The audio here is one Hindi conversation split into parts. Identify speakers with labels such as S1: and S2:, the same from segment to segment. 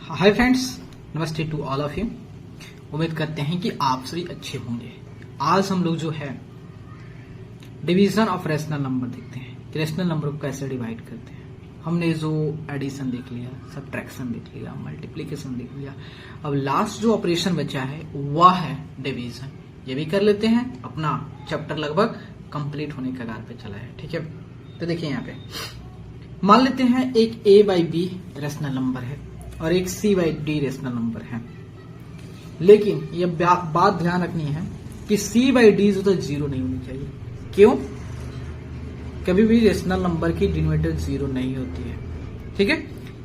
S1: हाय फ्रेंड्स, नमस्ते टू ऑल ऑफ यू। उम्मीद करते हैं कि आप सभी अच्छे होंगे। आज हम लोग जो है डिवीजन ऑफ रेशनल नंबर देखते हैं कि रेशनल नंबर को कैसे डिवाइड करते हैं। हमने जो एडिशन देख लिया, सब्ट्रैक्शन देख लिया, मल्टीप्लिकेशन देख लिया। अब लास्ट जो ऑपरेशन बचा है वह है डिवीजन। ये भी कर लेते हैं। अपना चैप्टर लगभग कंप्लीट होने के कगार पे चला है। ठीक है, तो देखिए यहाँ पे मान लेते हैं एक a by B rational number है और एक c by D rational number है। लेकिन ये बात ध्यान रखनी है कि c बाई डी जो तो जीरो नहीं होनी चाहिए। क्यों? कभी भी रेशनल नंबर की डिनोमिनेटर जीरो नहीं होती है। ठीक है,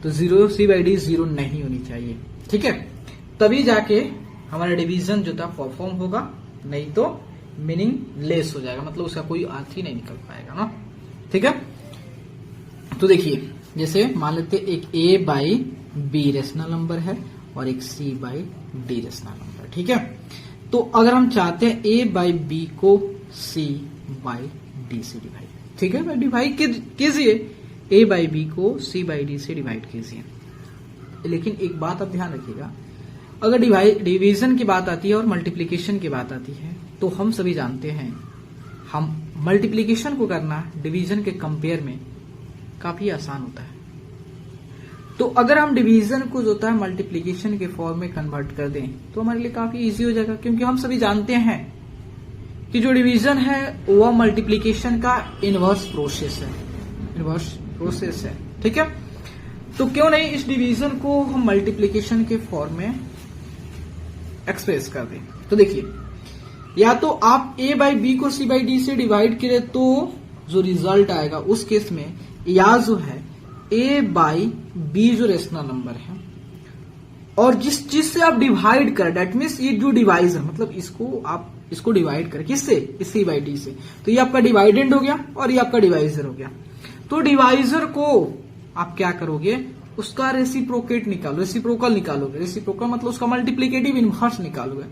S1: तो zero c by D zero नहीं होनी चाहिए। ठीक है, तभी जाके हमारा डिवीजन जो था परफॉर्म होगा, नहीं तो मीनिंग लेस हो जाएगा, मतलब उसका कोई अर्थ ही नहीं निकल पाएगा ना। ठीक है, तो देखिए जैसे मान लेते एक a by B rational number है और एक c by D rational number. ठीक है, तो अगर हम चाहते हैं a बाई बी को c बाई डी से डिवाइड, ठीक है, डिवाइड कीजिए। a बाई बी को c बाई डी से डिवाइड कीजिए। लेकिन एक बात आप ध्यान रखिएगा, अगर डिवीजन की बात आती है और मल्टीप्लीकेशन की बात आती है तो हम सभी जानते हैं हम मल्टीप्लीकेशन को करना डिवीजन के कंपेयर में काफी आसान होता है। तो अगर हम डिवीजन को जो होता है मल्टीप्लिकेशन के फॉर्म में कन्वर्ट कर दें तो हमारे लिए काफी इजी हो जाएगा, क्योंकि हम सभी जानते हैं कि जो डिवीजन है वह मल्टीप्लिकेशन का इनवर्स प्रोसेस है। ठीक है, तो क्यों नहीं इस डिवीजन को हम मल्टीप्लिकेशन के फॉर्म में एक्सप्रेस कर दें। तो देखिए, या तो आप a बाई बी को c बाई डी से डिवाइड करें तो जो रिजल्ट आएगा उस केस में, या जो है a बाई बी जो रेशनल नंबर है और जिस चीज से आप डिवाइड कर, डेट मीन्स ये जो डिवाइजर, मतलब इसको डिवाइड कर किससे, इस c बाई डी से, तो ये आपका डिवाइडेंड हो गया और ये आपका डिवाइजर हो गया। तो डिवाइजर को आप क्या करोगे, उसका रेसिप्रोकल निकालोगे। रेसिप्रोकल मतलब उसका मल्टीप्लिकेटिव इनवर्स निकालोगे।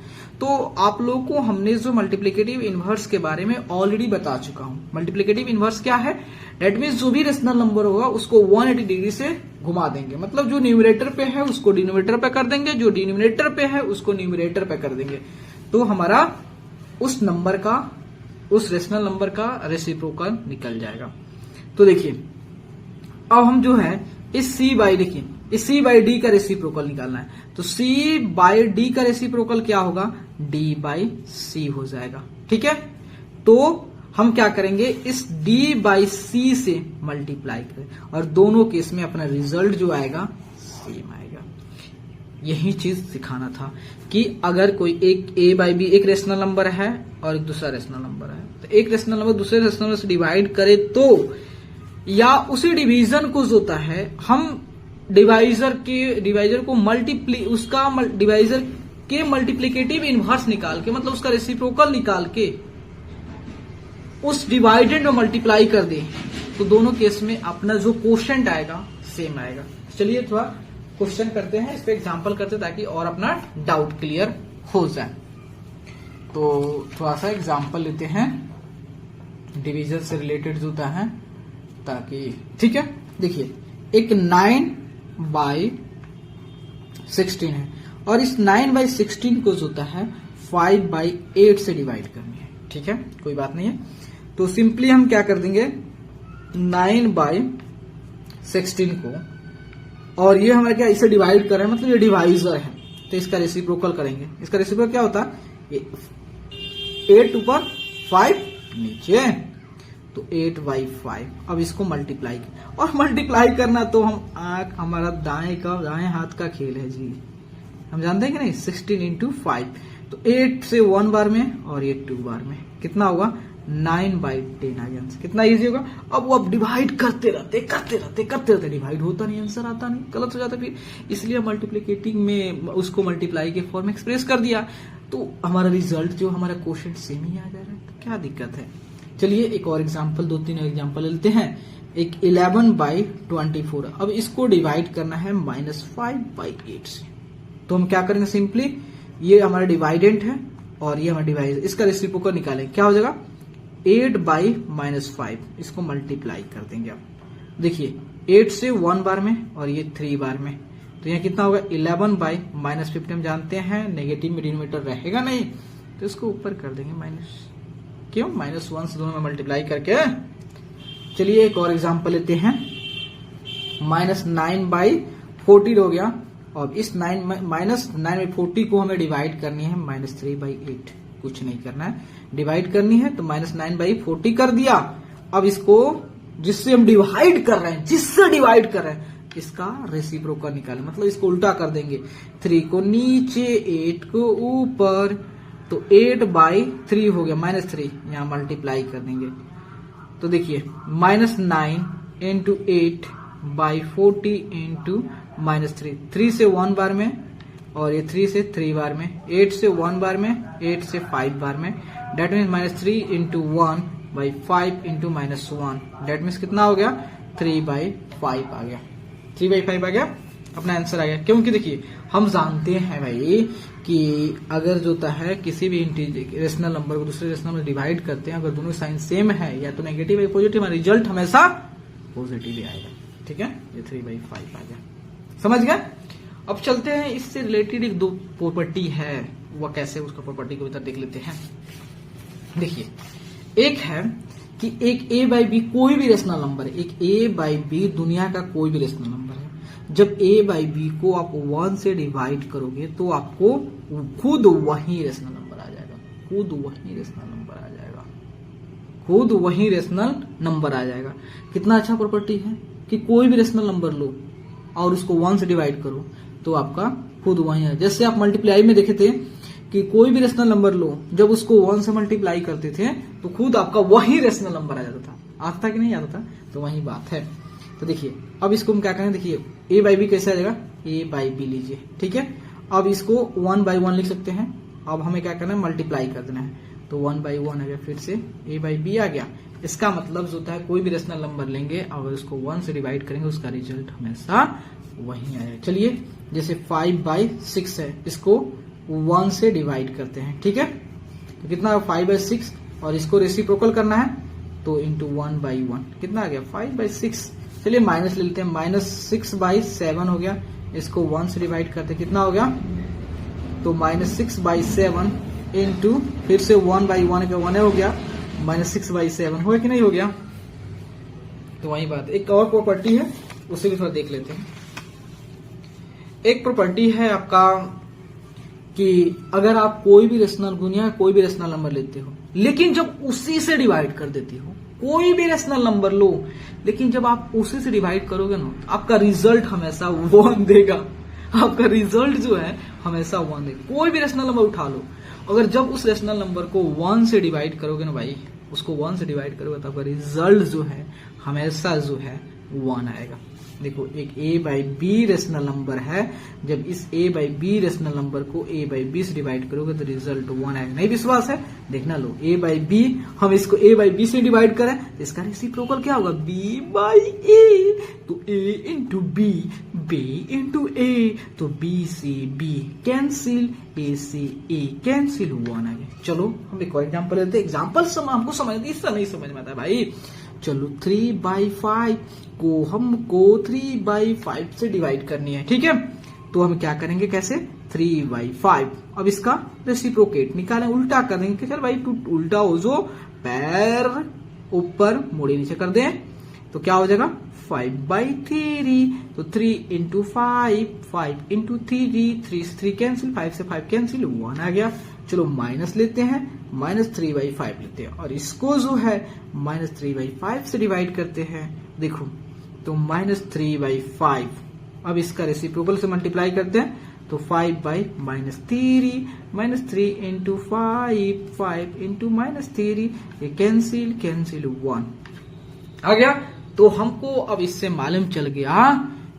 S1: तो आप लोगों को हमने जो मल्टीप्लिकेटिव इनवर्स के बारे में ऑलरेडी बता चुका हूं। मल्टीप्लिकेटिव इनवर्स क्या है, डेट मीन्स जो भी रेशनल नंबर होगा उसको 180 डिग्री से घुमा देंगे, मतलब जो न्यूमरेटर पे है उसको डिनोमिनेटर पे कर देंगे, जो डिनोमिनेटर पे है उसको न्यूमरेटर पे कर देंगे। तो हमारा उस नंबर का, उस रेशनल नंबर का रेसिप्रोकल निकल जाएगा। तो देखिए अब हम जो है इस c बाई, देखिए इस c बाई डी का रेसिप्रोकल निकालना है। तो c बाई डी का रेसिप्रोकल क्या होगा, d बाई सी हो जाएगा। ठीक है, तो हम क्या करेंगे, इस d बाई सी से मल्टीप्लाई करें और दोनों केस में अपना रिजल्ट जो आएगा सेम आएगा। यही चीज सिखाना था कि अगर कोई एक a बाई बी एक रेशनल नंबर है और एक दूसरा रेशनल नंबर है, तो एक रेशनल नंबर दूसरे रेशनल नंबर से डिवाइड करे तो, या उसी डिवीजन को जो होता है हम डिवाइजर को डिवाइजर के मल्टीप्लिकेटिव इनवर्स निकाल के, मतलब उसका रेसिप्रोकल निकाल के उस डिवाइडेड में मल्टीप्लाई कर दे, तो दोनों केस में अपना जो क्वोशंट आएगा सेम आएगा। चलिए थोड़ा क्वेश्चन करते हैं, इस पे एग्जांपल करते हैं ताकि और अपना डाउट क्लियर हो जाए। तो थोड़ा सा एग्जांपल लेते हैं डिवीजन से रिलेटेड जो होता है, ताकि ठीक है। देखिए एक 9 बाई 16 है और इस 9 बाई 16 को जो होता है 5 बाई 8 से डिवाइड करनी है। ठीक है, कोई बात नहीं है। तो सिंपली हम क्या कर देंगे, 9 बाई 16 को, और ये हमारे क्या इसे डिवाइड कर रहे हैं, मतलब ये डिवाइजर है, तो इसका रेसिप्रोकल करेंगे। इसका रेसिप्रोकल क्या होता है, 8 ऊपर 5 नीचे, तो 8 बाई 5। अब इसको मल्टीप्लाई और मल्टीप्लाई करना तो हमारा दाएं हाथ का खेल है जी, हम जानते हैं कि नहीं। 16 इंटू 5, तो 8 से 1 बार में और 8 2 बार में, कितना होगा 9 बाई 10 आंसर। कितना इजी होगा। अब वो डिवाइड करते रहते डिवाइड होता नहीं, आंसर आता नहीं, गलत हो जाता फिर। इसलिए मल्टीप्लिकेटिंग में उसको मल्टीप्लाई के फॉर्म में एक्सप्रेस कर दिया, तो हमारा रिजल्ट जो हमारा क्वोशंट सेम ही आ जा रहा है। तो क्या दिक्कत है। चलिए एक और एग्जाम्पल, 2-3 एग्जाम्पल लेते हैं। एक 11 बाई 24, अब इसको डिवाइड करना है -5 बाई 8 से। तो हम क्या करेंगे, सिंपली ये हमारा डिवाइडेंट है और ये हमारा डिवाइड, इसका रेसिप्रोकल निकालेंगे। क्या हो जाएगा 8 बाई -5, इसको मल्टीप्लाई कर देंगे। अब देखिए 8 से 1 बार में और ये 3 बार में, तो यहाँ कितना होगा 11 बाई माइनस 50 हम जानते हैं नेगेटिव में डिनोमिनेटर रहेगा नहीं, तो इसको ऊपर कर देंगे माइनस, क्यों -1 से दोनों में मल्टीप्लाई करके। चलिए एक और एग्जांपल लेते हैं, -9 बाई 40 हो गया, और इस -9 बाई 40 को हमें डिवाइड करनी है -3 बाई 8, कुछ नहीं करना है, डिवाइड करनी है तो -9 बाई 40 कर दिया। अब इसको जिससे हम डिवाइड कर रहे हैं, जिससे डिवाइड कर रहे हैं, इसका रेसिप्रोकल निकालें, मतलब इसको उल्टा कर देंगे, 3 को नीचे 8 को ऊपर, तो 8 बाई 3 हो गया -3, यहां मल्टीप्लाई कर देंगे। तो देखिए -9 इंटू 8 बाई 40 इंटू -3, 3 से 1 बार में, और ये 3 से 3 बार में, 8 से 1 बार में, 8 से 5 बार में, that means -3 into 1 by 5 into -1, that means कितना हो गया 3 बाई 5 आ गया, 3 बाई 5 आ गया, अपना आंसर आ गया। क्योंकि देखिए हम जानते हैं भाई कि अगर जो होता है किसी भी रेशनल नंबर को दूसरे रेशनल में डिवाइड करते हैं, अगर दोनों साइन सेम है या तो नेगेटिव या पॉजिटिव, रिजल्ट हमेशा पॉजिटिव ही आएगा। ठीक है, ये 3 बाई 5 आ गया, समझ गया। अब चलते हैं, इससे रिलेटेड एक 2 प्रॉपर्टी है, वह कैसे, उसका प्रॉपर्टी को इधर देख लेते हैं। देखिए एक है कि एक a बाई बी कोई भी रेशनल नंबर है, एक a बाई बी दुनिया का कोई भी रेशनल नंबर है, जब a बाई बी को आप 1 से डिवाइड करोगे तो आपको खुद वही रेशनल नंबर आ जाएगा, खुद वही रेशनल नंबर आ जाएगा, खुद वही रेशनल नंबर आ जाएगा। कितना अच्छा प्रॉपर्टी है कि कोई भी रेशनल नंबर लो और उसको 1 से डिवाइड करो तो आपका खुद वही है। जैसे आप मल्टीप्लाई में देखे थे कि कोई भी रेशनल नंबर लो, जब उसको 1 से मल्टीप्लाई करते थे तो खुद आपका वही रेशनल नंबर आ जाता था, आता था कि नहीं आता था, तो वही बात है। तो देखिए अब इसको हम क्या करें, देखिए a बाई बी कैसे आ जाएगा, a बाई बी लीजिए, ठीक है। अब इसको 1 बाई 1 लिख सकते हैं, अब हमें क्या करना है, मल्टीप्लाई कर देना है, तो 1 बाई 1 आ गया, फिर से a बाई बी आ गया। इसका मतलब जो होता है कोई भी रेशनल नंबर लेंगे अगर उसको 1 से डिवाइड करेंगे उसका रिजल्ट हमेशा वही आएगा। चलिए जैसे 5 बाई 6 है, इसको 1 से डिवाइड करते हैं, ठीक है, तो कितना 5 बाई 6, और इसको रेसिप्रोकल करना है तो इंटू 1 बाई 1 कितना आ गया 5 बाई 6। चलिए माइनस ले लेते हैं, -6 बाई 7 हो गया, इसको 1 से डिवाइड करते कितना हो गया, तो -6 बाई 7 इंटू फिर से 1 बाई 1 का 1 हो गया, -6 बाई 7 हो गया कि नहीं हो गया। तो वही बात, एक और प्रॉपर्टी है उसे भी थोड़ा देख लेते हैं। एक प्रॉपर्टी है आपका कि अगर आप कोई भी रेशनल दुनिया कोई भी रेशनल नंबर लेते हो, लेकिन जब उसी से डिवाइड कर देते हो, कोई भी रेशनल नंबर लो लेकिन जब आप उसी से डिवाइड करोगे ना, आपका रिजल्ट हमेशा 1 देगा, आपका रिजल्ट जो है हमेशा 1 देगा। कोई भी रेशनल नंबर उठा लो, अगर जब उस रेशनल नंबर को 1 से डिवाइड करोगे ना भाई, उसको 1 से डिवाइड करोगे तो आपका रिजल्ट जो है हमेशा जो है 1 आएगा। देखो एक a by B rational number है, जब इस a by B rational number को a बाई बी से डिवाइड करोगे तो रिजल्ट 1 आएगा। नहीं विश्वास है, देखना लो, a बाई बी, हम इसको a बाई बी से डिवाइड करें तो इसका रेसिप्रोकल क्या होगा, b बाई a, तो a into B, b into a, तो b से b कैंसिल, a से a कैंसिल, 1 आ गया। चलो हम एक और एग्जाम्पल लेते हैं, एग्जाम्पल हमको समझ इससे नहीं समझ में आता भाई। चलो 3 बाई 5 को हमको 3 बाई 5 से डिवाइड करनी है, ठीक है, तो हम क्या करेंगे, कैसे 3 बाई 5, अब इसका रेसिप्रोकेट निकालें, उल्टा कर देंगे। चल भाई तू उल्टा हो, जो पैर ऊपर मोड़े नीचे कर दें तो क्या हो जाएगा 5 बाई 3, तो 3 इंटू 5, 5 इंटू 3, 3 से 3 कैंसिल, 5 से 5 कैंसिल, 1 आ गया। चलो माइनस लेते हैं, -3 बाई 5 लेते हैं और इसको जो है -3 बाई 5 से डिवाइड करते हैं। देखो तो -3 बाई 5, अब इसका रेसिप्रोकल से मल्टीप्लाई करते हैं तो 5 बाई -3 इंटू 5, 5 इंटू -3, ये कैंसिल कैंसिल, 1 आ गया। तो हमको अब इससे मालूम चल गया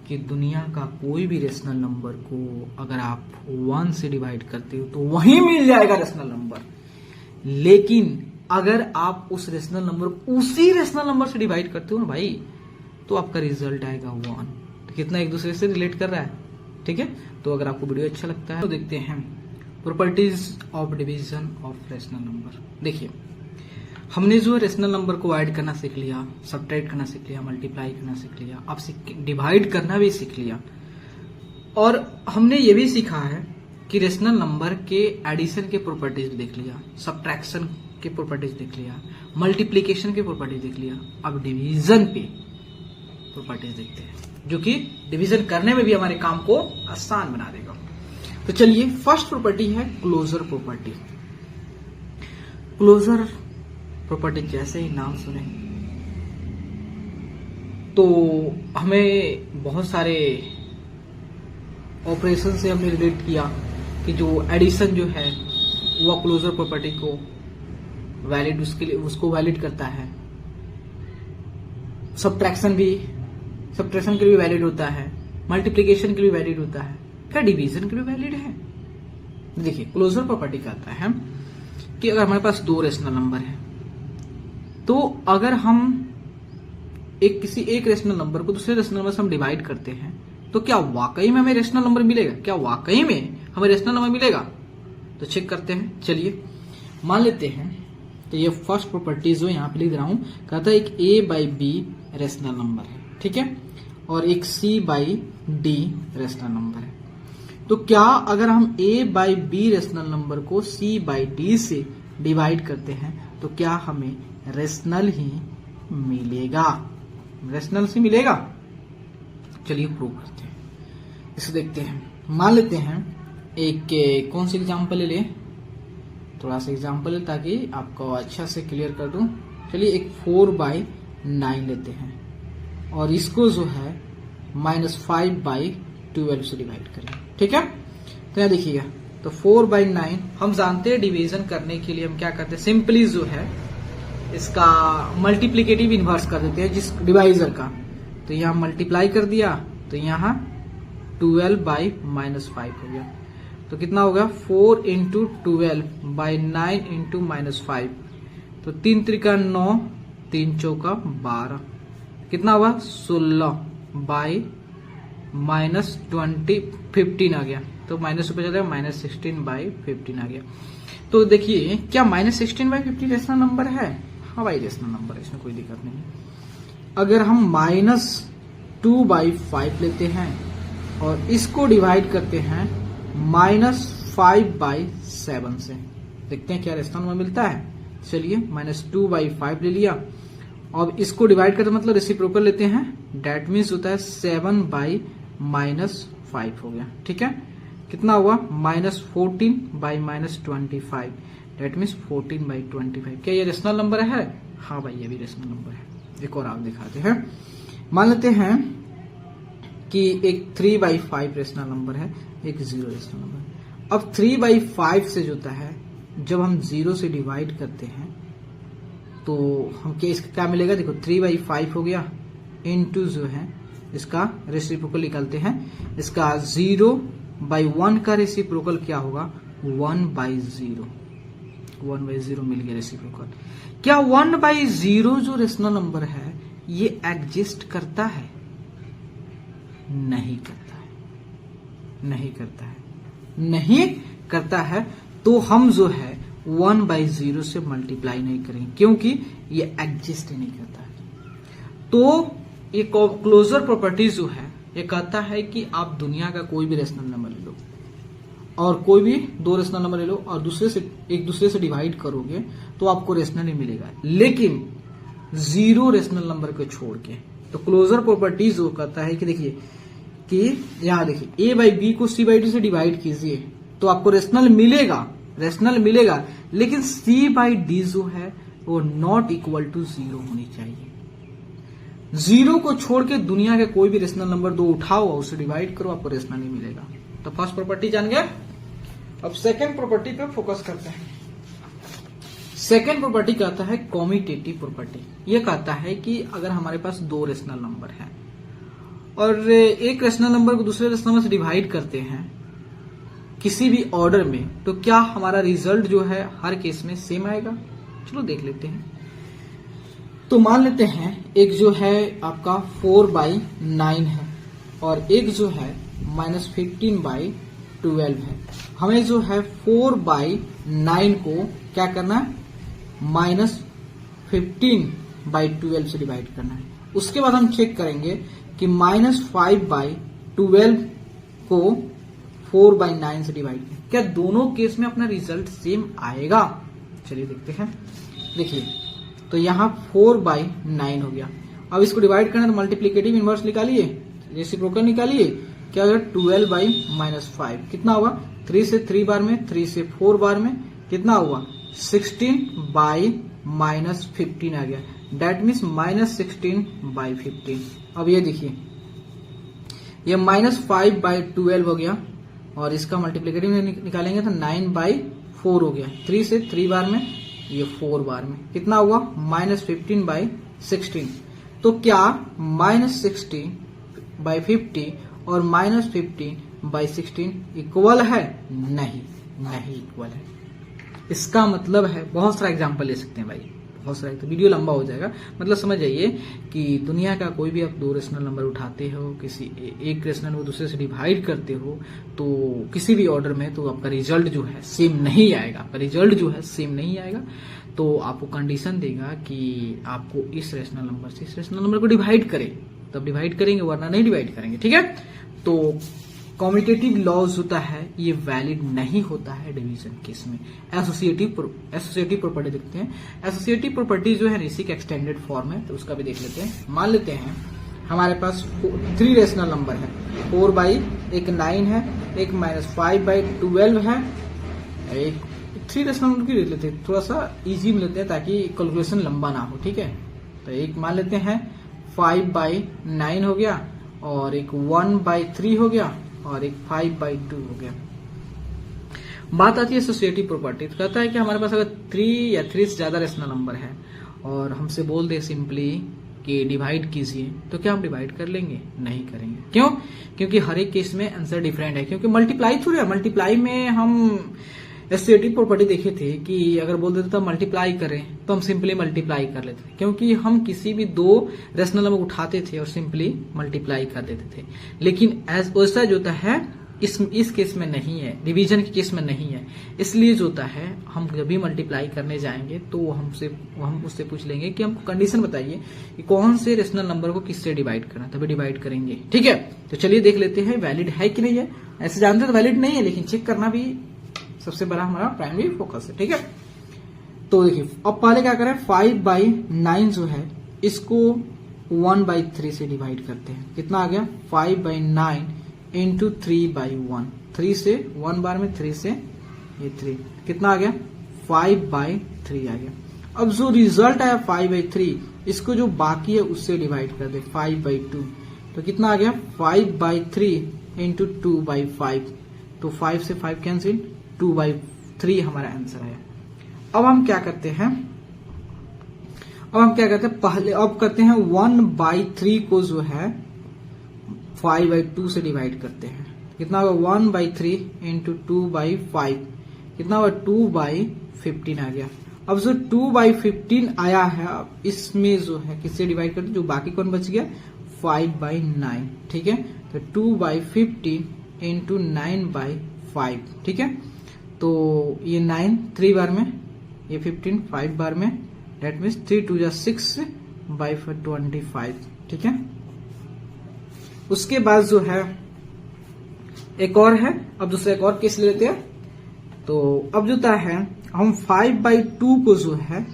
S1: कि दुनिया का कोई भी रेशनल नंबर को अगर आप 1 से डिवाइड करते हो तो वही मिल जाएगा रेशनल नंबर, लेकिन अगर आप उस रेशनल नंबर को उसी रेशनल नंबर से डिवाइड करते हो ना भाई, तो आपका रिजल्ट आएगा 1। तो कितना एक दूसरे से रिलेट कर रहा है, ठीक है। तो अगर आपको वीडियो अच्छा लगता है तो देखते हैं properties of division of rational number. देखिए हमने जो रेशनल नंबर को ऐड करना सीख लिया, सब्ट्रैक्ट करना सीख लिया, मल्टीप्लाई करना सीख लिया, अब डिवाइड करना भी सीख लिया। और हमने ये भी सीखा है कि रेशनल नंबर के एडिशन के प्रॉपर्टीज भी देख लिया, सब्ट्रैक्शन के प्रॉपर्टीज देख लिया, मल्टीप्लिकेशन के प्रॉपर्टीज देख लिया। अब डिवीजन पे प्रॉपर्टीज देखते हैं, जो कि डिवीजन करने में भी हमारे काम को आसान बना देगा। तो चलिए, फर्स्ट प्रॉपर्टी है क्लोजर प्रॉपर्टी। क्लोजर प्रॉपर्टी जैसे ही नाम सुने तो हमें बहुत सारे ऑपरेशन से हमने रिलेट किया कि जो एडिशन जो है वह क्लोजर प्रॉपर्टी को वैलिड, उसको वैलिड करता है। सब्ट्रैक्शन के लिए वैलिड होता है, मल्टीप्लिकेशन के लिए वैलिड होता है, क्या डिवीजन के लिए वैलिड है? देखिए, क्लोजर प्रॉपर्टी कहता है कि अगर हमारे पास दो रेशनल नंबर है तो अगर हम किसी एक रेशनल नंबर को दूसरे रेशनल नंबर से हम डिवाइड करते हैं तो क्या वाकई में हमें रेशनल नंबर मिलेगा? क्या वाकई में हमें रेशनल नंबर मिलेगा? तो चेक करते हैं। चलिए, मान लेते हैं तो ये फर्स्ट प्रॉपर्टी जो यहां पे लिख रहा हूं, कहता है एक a by B rational number है, ठीक है, और एक c by D rational number है। तो क्या अगर हम a by B rational number को c बाई डी से डिवाइड करते हैं तो क्या हमें रेशनल ही मिलेगा? रेशनल से मिलेगा? चलिए प्रूव करते हैं, इसे देखते हैं। मान लेते हैं कौन सी एग्जांपल ले लें, थोड़ा सा एग्जांपल ताकि आपको अच्छा से क्लियर कर दूं। चलिए, एक 4/9 लेते हैं और इसको जो है -5/12 से डिवाइड करें, ठीक है। तो यहां देखिएगा, तो 4/9 हम जानते हैं डिवीजन करने के लिए हम क्या करते हैं, सिंपली जो है इसका मल्टीप्लीकेटिव इन्वर्स कर देते हैं जिस डिवाइजर का। तो यहां मल्टीप्लाई कर दिया तो यहां 12/-5 हो गया। तो कितना होगा 4 × 12/9 × -5, तो 3 त्रिका 9, 3 चौका 12, कितना हुआ 16/-20 आ गया। तो माइनस ऊपर चला गया, -16/15 आ गया। तो देखिए, क्या -16/15 रेशनल नंबर है? हाँ भाई, रेशनल नंबर है, इसमें कोई दिक्कत नहीं। अगर हम -2/5 लेते हैं और इसको डिवाइड करते हैं -5/7 से, देखते हैं क्या रेशनल नंबर मिलता है। चलिए, -2/5 ले लिया, अब इसको डिवाइड करते मतलब रेसिप्रोकल लेते हैं, डेट मीन्स होता है 7/-5 हो गया, ठीक है। कितना हुआ -14/-25, डेट मीन्स 14/25। क्या ये रेशनल नंबर है? हाँ भाई, ये भी रेशनल नंबर है। एक और आप दिखाते हैं। मान लेते हैं कि एक 3/5 रेशनल नंबर है, एक 0 रेशनल नंबर है। अब 3/5 से जो होता है, जब हम 0 से डिवाइड करते हैं तो हम क्या मिलेगा, देखो 3/5 हो गया, इनटू जो है इसका रेसिप्रोकल निकालते हैं। इसका 0/1 का रेसिप्रोकल क्या होगा 1/0, 1/0 मिल गया रेसिप्रोकल। क्या 1/0 जो रेशनल नंबर है ये एग्जिस्ट करता है? नहीं करता है, नहीं करता है, नहीं करता है। तो हम जो है 1/0 से मल्टीप्लाई नहीं करेंगे क्योंकि ये एग्जिस्ट ही नहीं करता है। तो ये क्लोजर प्रॉपर्टी जो है ये कहता है कि आप दुनिया का कोई भी रेशनल नंबर ले लो और कोई भी दो रेशनल नंबर ले लो और एक दूसरे से डिवाइड करोगे तो आपको रेशनल ही मिलेगा, लेकिन 0 रेशनल नंबर को छोड़ के। तो क्लोजर प्रॉपर्टी जो कहता है कि देखिए कि यहां देखिए a/b को c/d से डिवाइड कीजिए तो आपको रेशनल मिलेगा, रेशनल मिलेगा, लेकिन c/d जो है वो नॉट इक्वल टू 0 होनी चाहिए। 0 को छोड़ के दुनिया के कोई भी रेशनल नंबर दो उठाओ और उसे डिवाइड करो, आपको रेशनल नहीं मिलेगा। तो फर्स्ट प्रॉपर्टी जान गया। अब सेकेंड प्रॉपर्टी पे फोकस करते हैं। सेकेंड प्रॉपर्टी कहता है कॉम्यूटेटिव प्रॉपर्टी। ये कहता है कि अगर हमारे पास दो रेशनल नंबर है और एक रेशनल नंबर को दूसरे रेशनल नंबर से डिवाइड करते हैं किसी भी ऑर्डर में, तो क्या हमारा रिजल्ट जो है हर केस में सेम आएगा? चलो देख लेते हैं। तो मान लेते हैं एक जो है आपका 4/9 है और एक जो है -15/12 है। हमें जो है 4/9 को क्या करना है -15/12 से डिवाइड करना है। उसके बाद हम चेक करेंगे कि -5/12 इसको 4/9 से डिवाइड किया, क्या दोनों केस में अपना रिजल्ट सेम आएगा? चलिए देखते हैं। देखिए तो यहाँ 4/9 हो गया। अब इसको डिवाइड करना तो मल्टीप्लिकेटिव इनवर्स निकालिए, रेसिप्रोकल निकालिए, क्या होगा 12/-5 कितना होगा 3 से 3 बार में, 3 से 4 बार में कितना हुआ 16/-15 आ गया, डेट मीन्स -16/15। अब ये देखिए ये -5/12 हो गया और इसका मल्टीप्लिकेटिव निकालेंगे तो 9/4 हो गया, 3 से 3 बार में, ये 4 बार में कितना हुआ -15/16। तो क्या -16/50 और -15/16 इक्वल है? नहीं, नहीं इक्वल है। इसका मतलब है, बहुत सारा एग्जांपल ले सकते हैं भाई, बहुत सारा, तो वीडियो लंबा हो जाएगा। मतलब समझ जाइए कि दुनिया का कोई भी आप दो रेशनल नंबर उठाते हो, किसी एक रेशनल को दूसरे से डिवाइड करते हो, तो किसी भी ऑर्डर में तो आपका रिजल्ट जो है सेम नहीं आएगा, आपका रिजल्ट जो है सेम नहीं आएगा। तो आपको कंडीशन देगा कि आपको इस रेशनल नंबर से इस रेशनल नंबर को डिवाइड करें, तब डिवाइड करेंगे, वरना नहीं डिवाइड करेंगे। ठीक है, तो कॉम्यूटेटिव लॉज होता है ये वैलिड नहीं होता है डिवीजन केस में। एसोसिएटिव प्रॉपर्टी देखते हैं। एसोसिएटिव प्रॉपर्टी जो है इसी का एक्सटेंडेड फॉर्म है, तो उसका भी देख लेते हैं। मान लेते हैं हमारे पास 3 रेशनल नंबर है, 4/, एक 9 है, एक -5/12 है, एक 3 रेशनल नंबर की ले लेते हैं, थोड़ा सा इजी में लेते हैं ताकि कैलकुलेशन लंबा ना हो। ठीक है, तो एक मान लेते हैं 5/9 हो गया, और एक 1/3 हो गया, और एक 5/2 हो गया। बात आती है एसोसिएटिव प्रॉपर्टी, तो कहता है कि हमारे पास अगर 3 या 3 से ज्यादा रेशनल नंबर है और हमसे बोल दे सिंपली कि डिवाइड कीजिए, तो क्या हम डिवाइड कर लेंगे? नहीं करेंगे। क्यों? क्योंकि हर एक केस में आंसर डिफरेंट है, क्योंकि मल्टीप्लाई थोड़ी है। मल्टीप्लाई में हम एसोसिएटिव प्रॉपर्टी देखे थे कि अगर बोल देते तो मल्टीप्लाई करें, तो हम सिंपली मल्टीप्लाई कर लेते थे, क्योंकि हम किसी भी 2 रेशनल नंबर उठाते थे और सिंपली मल्टीप्लाई कर देते थे। लेकिन ऐसा जो होता है इस केस में नहीं है, डिवीजन के केस में नहीं है। इसलिए जो होता है हम जब भी मल्टीप्लाई करने जाएंगे तो हम उससे पूछ लेंगे कि हमको कंडीशन बताइए कि कौन से रेशनल नंबर को किससे डिवाइड करना, तभी डिवाइड करेंगे। ठीक है, तो चलिए देख लेते हैं वैलिड है कि नहीं है। ऐसे जानते तो वैलिड नहीं है, लेकिन चेक करना भी सबसे बड़ा हमारा प्राइमरी फोकस है। ठीक है, तो देखिए अब पहले क्या करें, 5/9 जो है इसको 1/3 से डिवाइड करते हैं। कितना आ गया 5/9 इंटू 3/1, 3 से 1 बार में, 3 से ये 3, कितना आ गया 5/3 आ गया। अब जो रिजल्ट आया 5/3, इसको जो बाकी है उससे डिवाइड कर दे 5/2, तो कितना आ गया 5/3 इंटू 2/5, तो 5 से 5 कैंसिल, 2/3 हमारा आंसर है। अब हम क्या करते हैं, पहले अब करते हैं 1/3 को जो है 5/2 से डिवाइड करते हैं। कितना होगा 1/3 इंटू 2/5, कितना होगा 2/15 आ गया। अब जो 2/15 आया है, अब इसमें जो है किससे डिवाइड करते हैं, जो बाकी कौन बच गया 5/9। ठीक है, तो 2/15 इंटू 9/5। ठीक है, तो ये 9 3 बार में, ये 15 5 बार में, डेट मीन्स 3 2 6/25। ठीक है, उसके बाद जो है एक और है, अब दूसरा एक और केस लेते हैं। तो अब जो है हम 5/2 को जो है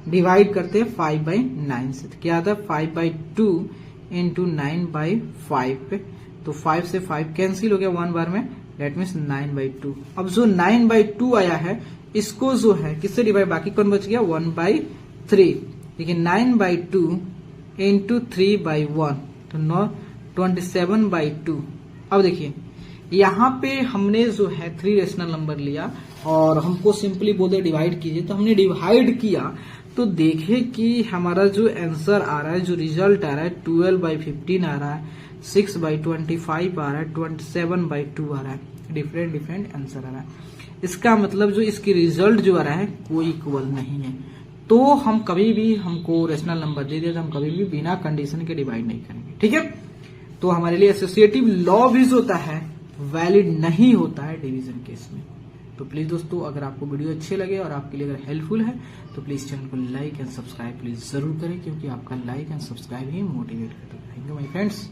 S1: डिवाइड करते हैं 5/9 से, तो क्या आता है 5/2 इंटू 9/5 पे, तो 5 से 5 कैंसिल हो गया 1 बार में, डेट मीन्स 9/2। अब जो 9/2 आया है इसको जो है किससे डिवाइड, बाकी कौन बच गया 1/3, देखिए 9/2 इंटू 3/1, तो 27/2। अब देखिए यहाँ पे हमने जो है 3 रेशनल नंबर लिया और हमको सिंपली बोले डिवाइड कीजिए, तो हमने डिवाइड किया, तो देखे कि हमारा जो आंसर आ रहा है, जो रिजल्ट आ रहा है 12/15 आ रहा है, 6/25 आ रहा है, 27/2 आ रहा है, डिफरेंट आंसर आ रहा है। इसका मतलब जो इसकी रिजल्ट जो आ रहा है कोई इक्वल नहीं है। तो हम कभी भी, हमको रेशनल नंबर दे दिया तो हम कभी भी बिना कंडीशन के डिवाइड नहीं करेंगे। ठीक है, तो हमारे लिए एसोसिएटिव लॉ भी जो होता है वैलिड नहीं होता है डिवीजन केस में। तो प्लीज दोस्तों, अगर आपको वीडियो अच्छे लगे और आपके लिए अगर हेल्पफुल है तो प्लीज चैनल को लाइक एंड सब्सक्राइब प्लीज जरूर करें, क्योंकि आपका like and subscribe he motivate करता है। Thank you my friends.